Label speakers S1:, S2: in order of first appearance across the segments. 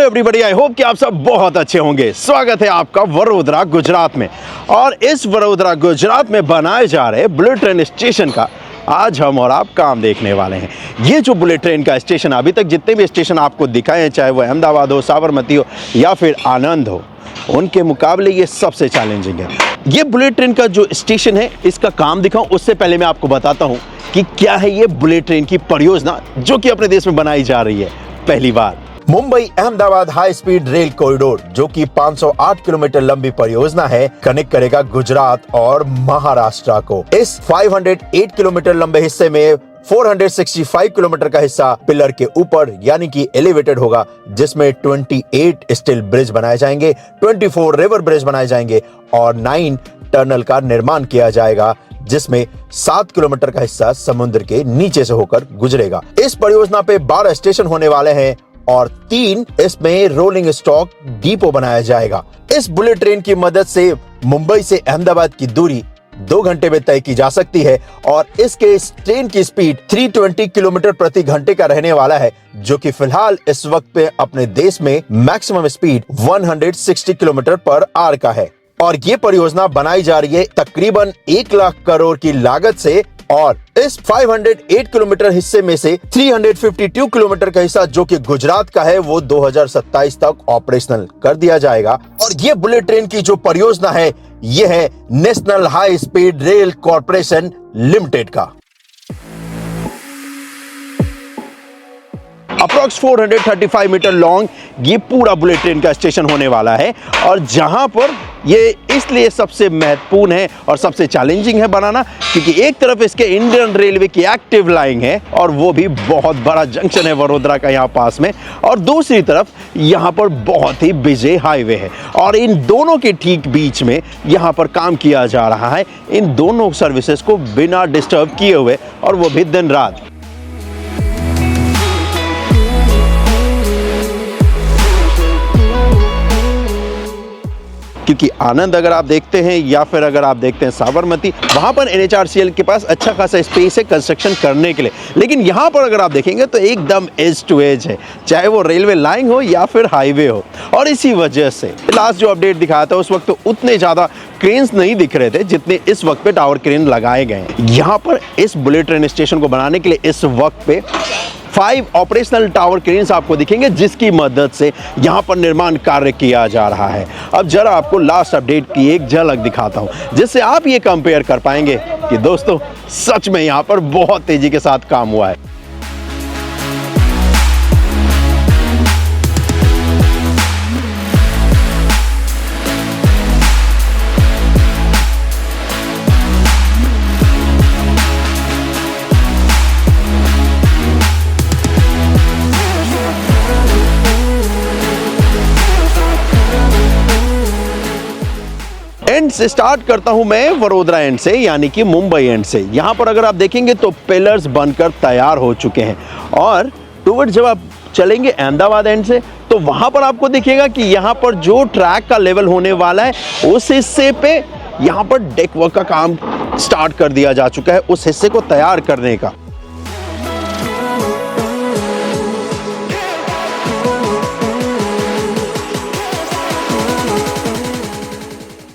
S1: Everybody, I hope कि आप सब बहुत अच्छे होंगे। स्वागत है आपका वडोदरा गुजरात में। और इस वडोदरा गुजरात में बनाए जा रहे बुलेट ट्रेन स्टेशन का आज हम और आप काम देखने वाले हैं। ये जो बुलेट ट्रेन का स्टेशन, अभी तक जितने भी स्टेशन आपको दिखाए हैं, चाहे वो अहमदाबाद हो, साबरमती हो या फिर आनंद हो, उनके मुकाबले ये सबसे चैलेंजिंग है। ये बुलेट ट्रेन का जो स्टेशन है, इसका काम दिखाऊं उससे पहले मैं आपको बताता हूं कि क्या है ये बुलेट ट्रेन की परियोजना जो कि अपने देश में बनाई जा रही है पहली बार। Mumbai Ahmedabad high speed rail corridor, जो कि 508 किलोमीटर लंबी परियोजना है, कनेक्ट करेगा गुजरात और महाराष्ट्र को। इस 508 किलोमीटर लंबे हिस्से में 465 किलोमीटर का हिस्सा पिलर के ऊपर यानी कि एलिवेटेड होगा, जिसमें 28 स्टील ब्रिज बनाए जाएंगे, 24 रिवर ब्रिज बनाए जाएंगे और 9 टनल का निर्माण किया जाएगा, जिसमें 7 किलोमीटर का हिस्सा समुद्र के नीचे से होकर गुजरेगा। इस परियोजना पे 12 स्टेशन होने वाले हैं और 3 इसमें रोलिंग स्टॉक डिपो बनाया जाएगा। इस बुलेट ट्रेन की मदद से मुंबई से अहमदाबाद की दूरी 2 घंटे में तय की जा सकती है और इसके ट्रेन की स्पीड 320 किलोमीटर प्रति घंटे का रहने वाला है, जो कि फिलहाल इस वक्त पे अपने देश में maximum speed 160 kilometre per hour का है। और ये परियोजना बनाई जा रही है तकरीबन 1 लाख करोड़ की लागत से, और इस 508 किलोमीटर हिस्से में से 352 किलोमीटर का हिस्सा जो कि गुजरात का है, वो 2027 तक ऑपरेशनल कर दिया जाएगा। और ये बुलेट ट्रेन की जो परियोजना है, ये है national high speed rail corporation limited का। अप्रॉक्स 435 मीटर लॉन्ग ये पूरा बुलेट ट्रेन का स्टेशन होने वाला है। और जहां पर ये इसलिए सबसे महत्वपूर्ण है और सबसे चैलेंजिंग है बनाना, क्योंकि एक तरफ इसके इंडियन रेलवे की एक्टिव लाइन है और वो भी बहुत बड़ा जंक्शन है वडोदरा का यहाँ पास में, और दूसरी तरफ यहाँ पर बहुत ही बिजी हाईवे है। और इन दोनों के ठीक बीच में यहाँ पर काम किया जा रहा है, इन दोनों सर्विसेज को बिना डिस्टर्ब किए हुए, और वो भी दिन रात। क्योंकि आनंद अगर आप देखते हैं या फिर अगर आप देखते हैं साबरमती, वहां पर NHRCL के पास अच्छा खासा स्पेस है कंस्ट्रक्शन करने के लिए, लेकिन यहां पर अगर आप देखेंगे तो एकदम एज टू एज है, चाहे वो रेलवे लाइन हो या फिर हाईवे हो। और इसी वजह से लास्ट जो अपडेट दिखाया था उस वक्त तो उतने ज्यादा क्रेन्स नहीं दिख रहे थे जितने इस वक्त पे टावर क्रेन लगाए गए हैं। यहाँ पर इस बुलेट ट्रेन स्टेशन को बनाने के लिए इस वक्त पे 5 ऑपरेशनल टावर क्रेन्स आपको दिखेंगे, जिसकी मदद से यहाँ पर निर्माण कार्य किया जा रहा है। अब जरा आपको लास्ट अपडेट की एक झलक दिखाता हूँ, जिससे आप ये कंपेयर कर पाएंगे कि दोस्तों सच में यहाँ पर बहुत तेजी के साथ काम हुआ है। एंड से स्टार्ट करता हूं मैं वडोदरा एंड से, यानी कि मुंबई एंड से। यहां पर अगर आप देखेंगे तो पिलर्स बनकर तैयार हो चुके हैं, और टुवर्ड जब आप चलेंगे अहमदाबाद एंड से तो वहां पर आपको दिखेगा कि यहां पर जो ट्रैक का लेवल होने वाला है, उस हिस्से पे यहां पर डेक वर्क का काम स्टार्ट कर दिया जा चुका है, उस हिस्से को तैयार करने का।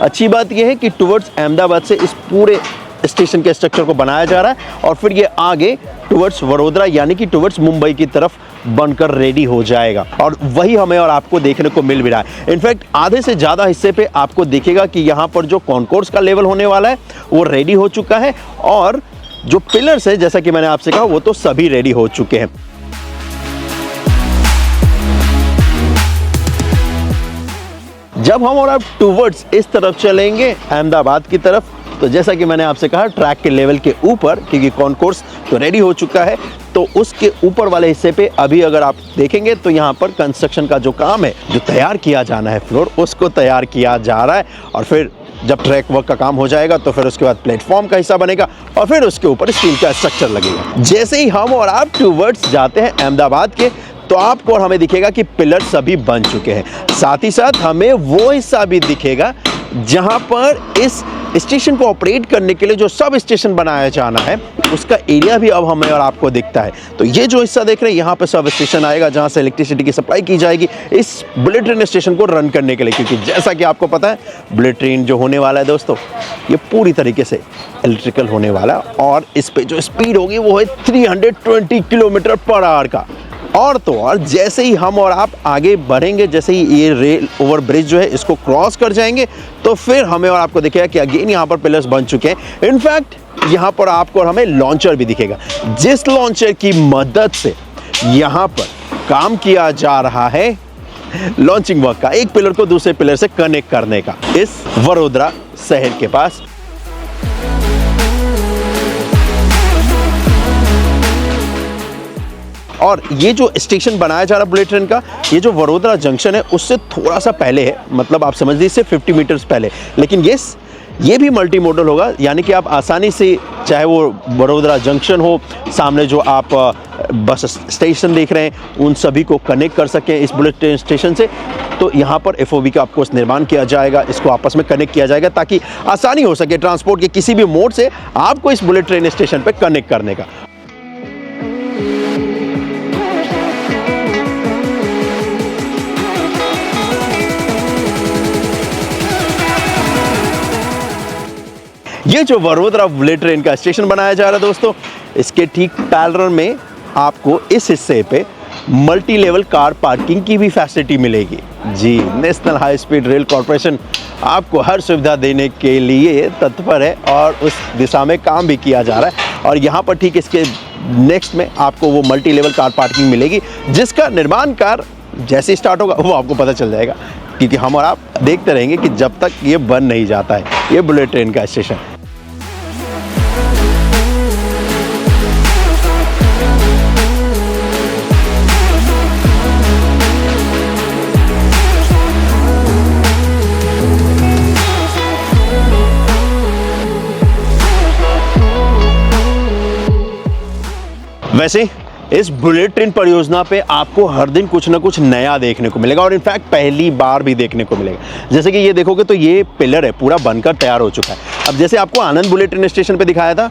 S1: अच्छी बात यह है कि टुवर्ड्स अहमदाबाद से इस पूरे स्टेशन के स्ट्रक्चर को बनाया जा रहा है, और फिर ये आगे टुवर्ड्स वडोदरा यानी कि टुवर्ड्स मुंबई की तरफ बनकर रेडी हो जाएगा। और वही हमें और आपको देखने को मिल भी रहा है। इनफैक्ट आधे से ज़्यादा हिस्से पे आपको दिखेगा कि यहाँ पर जो कॉन्कोर्स का लेवल होने वाला है वो रेडी हो चुका है, और जो पिलर्स है जैसा कि मैंने आपसे कहा वो तो सभी रेडी हो चुके हैं। जब हम और आप टुवर्ड्स इस तरफ चलेंगे अहमदाबाद की तरफ, तो जैसा कि मैंने आपसे कहा ट्रैक के लेवल के ऊपर, क्योंकि कॉन्कोर्स तो रेडी हो चुका है, तो उसके ऊपर वाले हिस्से पे अभी अगर आप देखेंगे तो यहाँ पर कंस्ट्रक्शन का जो काम है, जो तैयार किया जाना है फ्लोर, उसको तैयार किया जा रहा है। और फिर जब ट्रैक वर्क का काम हो जाएगा तो फिर उसके बाद प्लेटफॉर्म का हिस्सा बनेगा और फिर उसके ऊपर स्टील का स्ट्रक्चर लगेगा। जैसे ही हम और आप टुवर्ड्स जाते हैं अहमदाबाद के, तो आपको और हमें दिखेगा कि पिलर सभी बन चुके हैं। साथ ही साथ हमें वो हिस्सा भी दिखेगा जहां पर इस स्टेशन को ऑपरेट करने के लिए जो सब स्टेशन बनाया जाना है उसका एरिया भी अब हमें और आपको दिखता है। तो ये जो हिस्सा देख रहे हैं यहाँ पे सब स्टेशन आएगा जहाँ से इलेक्ट्रिसिटी की सप्लाई की जाएगी इस बुलेट ट्रेन स्टेशन को रन करने के लिए, क्योंकि जैसा कि आपको पता है बुलेट ट्रेन जो होने वाला है दोस्तों ये पूरी तरीके से इलेक्ट्रिकल होने वाला है और इस पे जो स्पीड होगी वो है 320 किलोमीटर पर आवर का। और तो और जैसे ही हम और आप आगे बढ़ेंगे, जैसे ही ये रेल ओवर ब्रिज जो है इसको क्रॉस कर जाएंगे तो फिर हमें और आपको दिखेगा कि अगेन यहाँ पर पिलर्स बन चुके हैं। इनफैक्ट यहाँ पर आपको और हमें लॉन्चर भी दिखेगा, जिस लॉन्चर की मदद से यहाँ पर काम किया जा रहा है लॉन्चिंग वर्क का, एक पिलर को दूसरे पिलर से कनेक्ट करने का इस वडोदरा शहर के पास। और ये जो स्टेशन बनाया जा रहा है बुलेट ट्रेन का, ये जो वडोदरा जंक्शन है उससे थोड़ा सा पहले है, मतलब आप समझ लीजिए 50 मीटर्स पहले। लेकिन ये भी मल्टी मॉडल होगा, यानी कि आप आसानी से चाहे वो वडोदरा जंक्शन हो, सामने जो आप बस स्टेशन देख रहे हैं उन सभी को कनेक्ट कर सकें इस बुलेट ट्रेन स्टेशन से। तो यहाँ पर एफओबी का आपको निर्माण किया जाएगा, इसको आपस में कनेक्ट किया जाएगा ताकि आसानी हो सके ट्रांसपोर्ट के किसी भी मोड से आपको इस बुलेट ट्रेन स्टेशन पर कनेक्ट करने का। ये जो वडोदरा बुलेट ट्रेन का स्टेशन बनाया जा रहा है दोस्तों, इसके ठीक पैरेलल में आपको इस हिस्से पे मल्टी लेवल कार पार्किंग की भी फैसिलिटी मिलेगी। जी, national high speed rail corporation आपको हर सुविधा देने के लिए तत्पर है और उस दिशा में काम भी किया जा रहा है। और यहाँ पर ठीक इसके नेक्स्ट में आपको वो मल्टी लेवल कार पार्किंग मिलेगी, जिसका निर्माण कार्य जैसे स्टार्ट होगा वो आपको पता चल जाएगा, क्योंकि हम और आप देखते रहेंगे कि जब तक ये बन नहीं जाता है ये बुलेट ट्रेन का स्टेशन। वैसे इस बुलेट ट्रेन परियोजना पे आपको हर दिन कुछ ना कुछ नया देखने को मिलेगा और इनफैक्ट पहली बार भी देखने को मिलेगा। जैसे कि ये देखोगे तो ये पिलर है पूरा बनकर तैयार हो चुका है। अब जैसे आपको आनंद बुलेट ट्रेन स्टेशन पे दिखाया था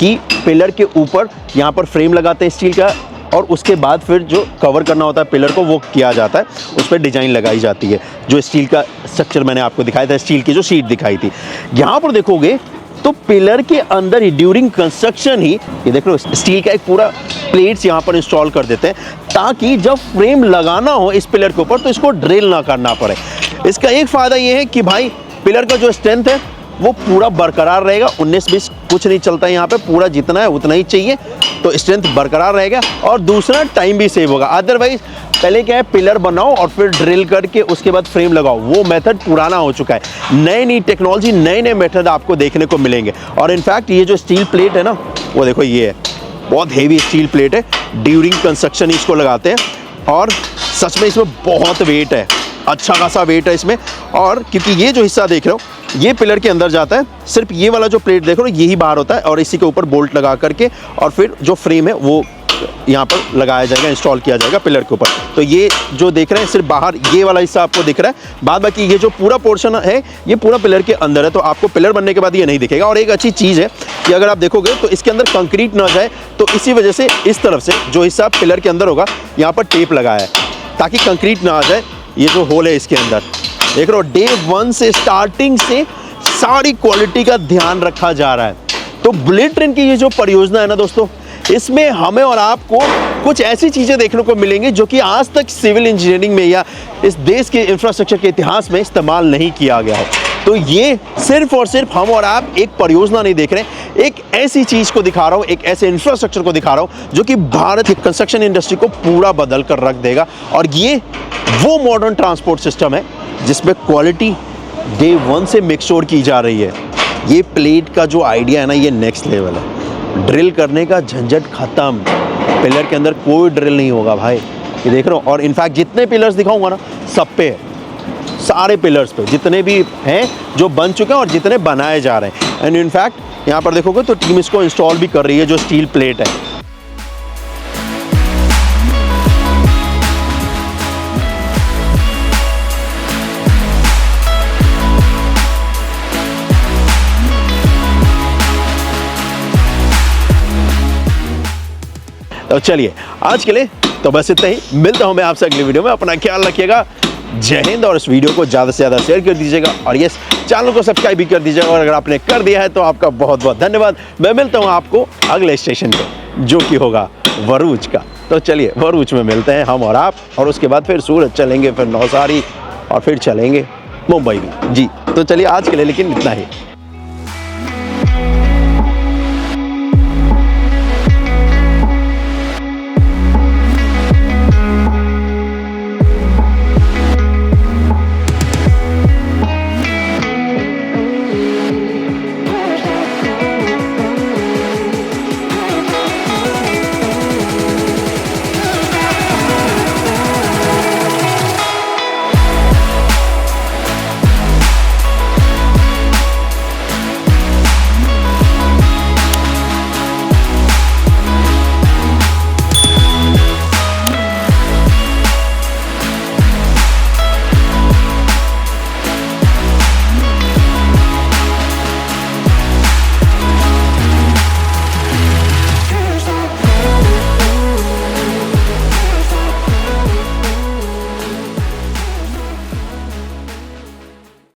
S1: कि पिलर के ऊपर यहाँ पर फ्रेम लगाते हैं स्टील का और उसके बाद फिर जो कवर करना होता है पिलर को वो किया जाता है, उस पर डिजाइन लगाई जाती है। जो स्टील का स्ट्रक्चर मैंने आपको दिखाया था, स्टील की जो शीट दिखाई थी, यहाँ पर देखोगे तो पिलर के अंदर ही ड्यूरिंग कंस्ट्रक्शन ही ये देख लो स्टील का एक पूरा प्लेट्स यहाँ पर इंस्टॉल कर देते हैं ताकि जब फ्रेम लगाना हो इस पिलर के ऊपर तो इसको ड्रिल ना करना पड़े। इसका एक फ़ायदा ये है कि भाई पिलर का जो स्ट्रेंथ है वो पूरा बरकरार रहेगा, 19-20 कुछ नहीं चलता है यहाँ पे, पूरा जितना है उतना ही चाहिए, तो स्ट्रेंथ बरकरार रहेगा। और दूसरा टाइम भी सेव होगा। अदरवाइज पहले क्या है पिलर बनाओ और फिर ड्रिल करके उसके बाद फ्रेम लगाओ, वो मेथड पुराना हो चुका है। नई टेक्नोलॉजी, नए मेथड आपको देखने को मिलेंगे। और इनफैक्ट ये जो स्टील प्लेट है ना, वो देखो ये है बहुत हेवी स्टील प्लेट है, ड्यूरिंग कंस्ट्रक्शन इसको लगाते हैं और सच में इसमें बहुत वेट है, अच्छा खासा वेट है इसमें। और क्योंकि ये जो हिस्सा देख रहे हो ये पिलर के अंदर जाता है, सिर्फ ये वाला जो प्लेट देख रहे हो यही बाहर होता है और इसी के ऊपर बोल्ट लगा करके और फिर जो फ्रेम है वो यहाँ पर लगाया जाएगा, इंस्टॉल किया जाएगा पिलर के ऊपर। तो ये जो देख रहे हैं सिर्फ बाहर ये वाला हिस्सा आपको दिख रहा है, बाद बाकी ये जो पूरा पोर्शन है ये पूरा पिलर के अंदर है, तो आपको पिलर बनने के बाद ये नहीं दिखेगा। और एक अच्छी चीज़ है कि अगर आप देखोगे तो इसके अंदर कंक्रीट ना जाए, तो इसी वजह से इस तरफ से जो हिस्सा पिलर के अंदर होगा यहाँ पर टेप लगाया है ताकि कंक्रीट ना आ जाए। ये जो होल है इसके अंदर देख रहे हो, डे 1 से स्टार्टिंग से सारी क्वालिटी का ध्यान रखा जा रहा है। तो बुलेट ट्रेन की ये जो परियोजना है ना दोस्तों, इसमें हमें और आपको कुछ ऐसी चीज़ें देखने को मिलेंगी जो कि आज तक सिविल इंजीनियरिंग में या इस देश के इंफ्रास्ट्रक्चर के इतिहास में इस्तेमाल नहीं किया गया है। तो ये सिर्फ और सिर्फ हम और आप एक परियोजना नहीं देख रहे हैं, एक ऐसी चीज़ को दिखा रहा हूँ, एक ऐसे इंफ्रास्ट्रक्चर को दिखा रहा हूँ जो कि भारत की कंस्ट्रक्शन इंडस्ट्री को पूरा बदल कर रख देगा। और ये वो मॉडर्न ट्रांसपोर्ट सिस्टम है जिसमें क्वालिटी डे 1 से मेक श्योर की जा रही है। ये प्लेट का जो आइडिया है ना, ये नेक्स्ट लेवल है। ड्रिल करने का झंझट खत्म, पिलर के अंदर कोई ड्रिल नहीं होगा भाई, ये देख रहे हो। और इनफैक्ट जितने पिलर्स दिखाऊंगा ना सब पे है, सारे पिलर्स पे जितने भी हैं जो बन चुके हैं और जितने बनाए जा रहे हैं। एंड इनफैक्ट यहाँ पर देखोगे तो टीम इसको इंस्टॉल भी कर रही है, जो स्टील प्लेट है। तो चलिए आज के लिए तो बस इतना ही, मिलता हूं मैं आपसे अगली वीडियो में। अपना ख्याल रखिएगा, जय हिंद। और इस वीडियो को ज़्यादा से ज़्यादा शेयर कर दीजिएगा और यस, चैनल को सब्सक्राइब भी कर दीजिएगा। और अगर आपने कर दिया है तो आपका बहुत बहुत धन्यवाद। मैं मिलता हूं आपको अगले स्टेशन पे, जो कि होगा भरूच का। तो चलिए भरूच में मिलते हैं हम और आप, और उसके बाद फिर सूरत चलेंगे, फिर नौसारी, और फिर चलेंगे मुंबई भी। जी तो चलिए आज के लिए लेकिन इतना ही।